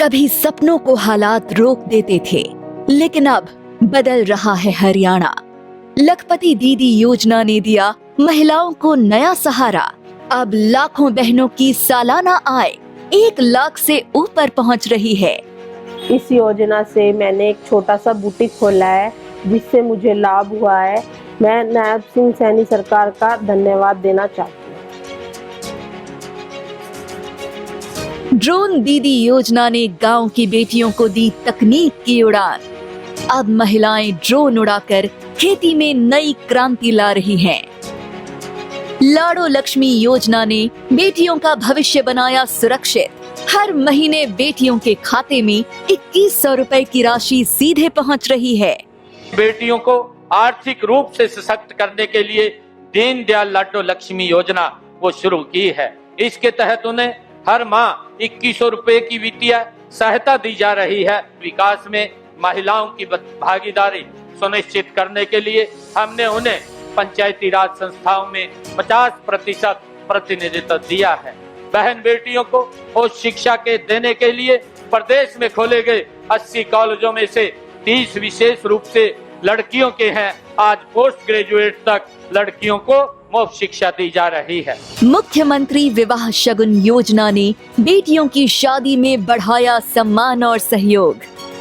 कभी सपनों को हालात रोक देते थे, लेकिन अब बदल रहा है हरियाणा। लखपति दीदी योजना ने दिया महिलाओं को नया सहारा। अब लाखों बहनों की सालाना आय 1 लाख से ऊपर पहुंच रही है। इस योजना से मैंने एक छोटा सा बुटीक खोला है, जिससे मुझे लाभ हुआ है। मैं नायब सिंह सैनी सरकार का धन्यवाद देना चाहती हूँ। ड्रोन दीदी योजना ने गांव की बेटियों को दी तकनीक की उड़ान। अब महिलाएं ड्रोन उड़ाकर खेती में नई क्रांति ला रही हैं। लाड़ो लक्ष्मी योजना ने बेटियों का भविष्य बनाया सुरक्षित। हर महीने बेटियों के खाते में 2100 रुपए की राशि सीधे पहुंच रही है। बेटियों को आर्थिक रूप से सशक्त करने के लिए दीनदयाल लाडो लक्ष्मी योजना वो शुरू की है। इसके तहत उन्हें हर माह 2100 रुपए की वित्तीय सहायता दी जा रही है। विकास में महिलाओं की भागीदारी सुनिश्चित करने के लिए हमने उन्हें पंचायती राज संस्थाओं में 50% प्रतिनिधित्व दिया है। बहन बेटियों को उच्च शिक्षा के देने के लिए प्रदेश में खोले गए 80 कॉलेजों में से 30 विशेष रूप से लड़कियों के हैं। आज पोस्ट ग्रेजुएट तक लड़कियों को मुफ्त शिक्षा दी जा रही है। मुख्यमंत्री विवाह शगुन योजना ने बेटियों की शादी में बढ़ाया सम्मान और सहयोग।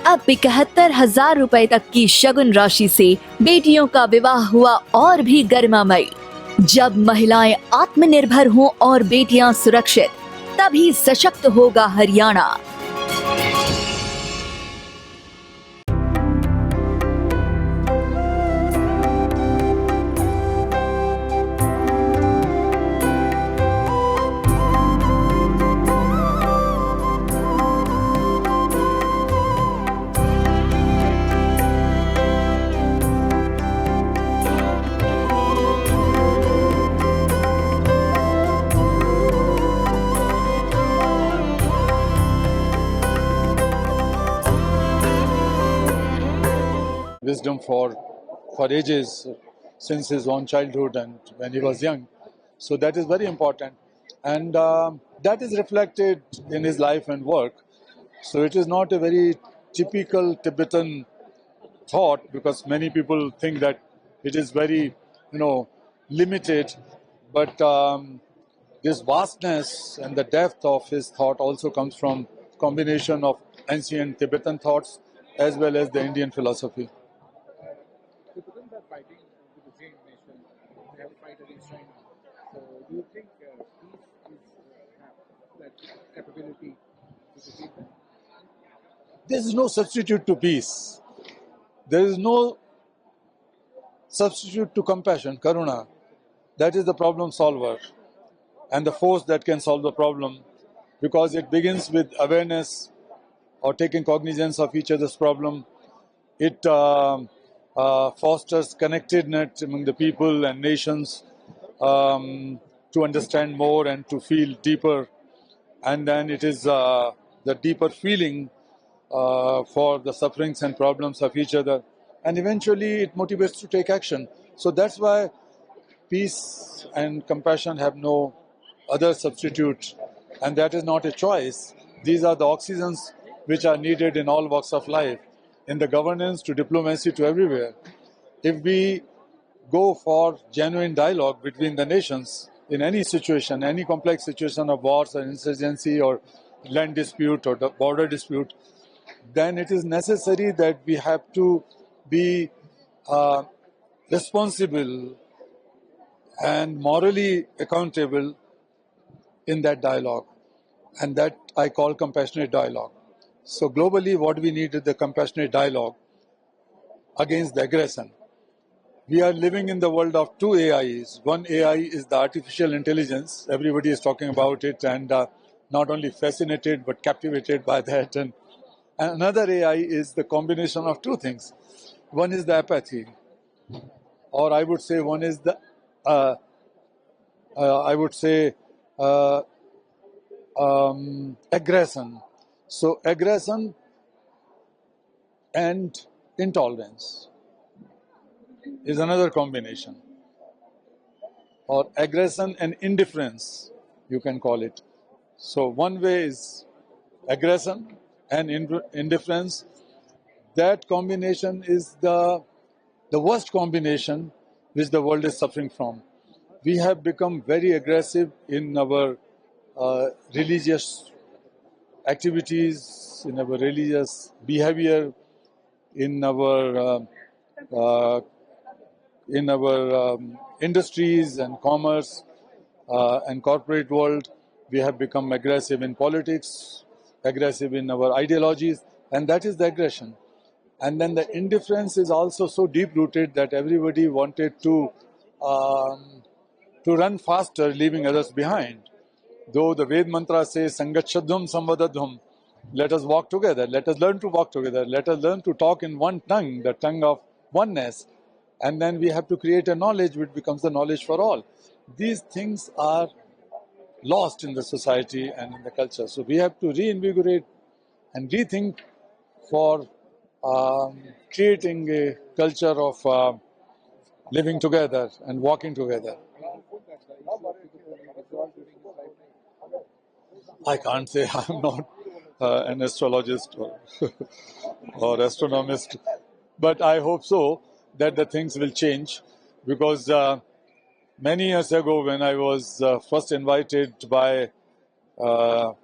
अब 71,000 रुपए तक की शगुन राशि से बेटियों का विवाह हुआ और भी गरिमामयी। जब महिलाएं आत्मनिर्भर हों और बेटियां सुरक्षित, तभी सशक्त होगा Haryana. Wisdom for ages since his own childhood and when he was young. So that is very important, and that is reflected in his life and work. So it is not a very typical Tibetan thought, because many people think that it is very, limited. But this vastness and the depth of his thought also comes from combination of ancient Tibetan thoughts as well as the Indian philosophy. Tibetans are fighting with the Jain nation. They have a fight against China. So, do you think peace have that capability to defeat them? There is no substitute to peace. There is no substitute to compassion, karuna. That is the problem solver and the force that can solve the problem, because it begins with awareness or taking cognizance of each other's problem. It fosters connectedness among the people and nations to understand more and to feel deeper. And then it is the deeper feeling for the sufferings and problems of each other. And eventually it motivates to take action. So that's why peace and compassion have no other substitute. And that is not a choice. These are the oxygens which are needed in all walks of life, in the governance to diplomacy to everywhere. If we go for genuine dialogue between the nations in any situation, any complex situation of wars or insurgency or land dispute or the border dispute, then it is necessary that we have to be responsible and morally accountable in that dialogue. And that I call compassionate dialogue. So globally, what we need is the compassionate dialogue against the aggression. We are living in the world of two AIs. One AI is the artificial intelligence. Everybody is talking about it and not only fascinated but captivated by that. And another AI is the combination of two things. One is the apathy, or I would say one is the, aggression. So aggression and intolerance is another combination, or aggression and indifference, you can call it. So one way is aggression and indifference, that combination is the worst combination which the world is suffering from. We have become very aggressive in our religious activities, in our religious behavior, in our industries and commerce and corporate world. We have become aggressive in politics, aggressive in our ideologies, and that is the aggression. And then the indifference is also so deep rooted that everybody wanted to run faster, leaving others behind. Though the Ved mantra says, Sangachadhum Samvadadhum, let us walk together, let us learn to walk together, let us learn to talk in one tongue, the tongue of oneness. And then we have to create a knowledge which becomes the knowledge for all. These things are lost in the society and in the culture. So we have to reinvigorate and rethink for creating a culture of living together and walking together. I can't say. I'm not an astrologist or astronomist, but I hope so that the things will change, because many years ago, when I was first invited by the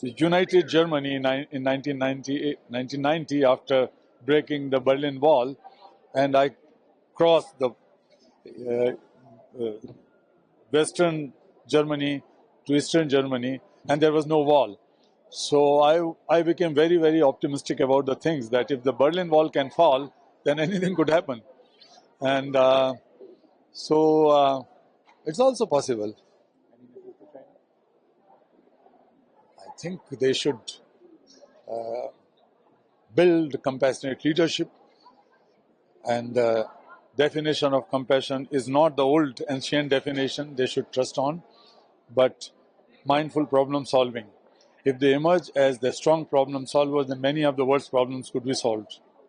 United Germany in 1990, after breaking the Berlin Wall, and I crossed the Western Germany to Eastern Germany, and there was no wall. So I became very, very optimistic about the things, that if the Berlin Wall can fall, then anything could happen. And so it's also possible. I think they should build compassionate leadership, and the definition of compassion is not the old ancient definition they should trust on, but mindful problem solving. If they emerge as the strong problem solvers, then many of the world's problems could be solved.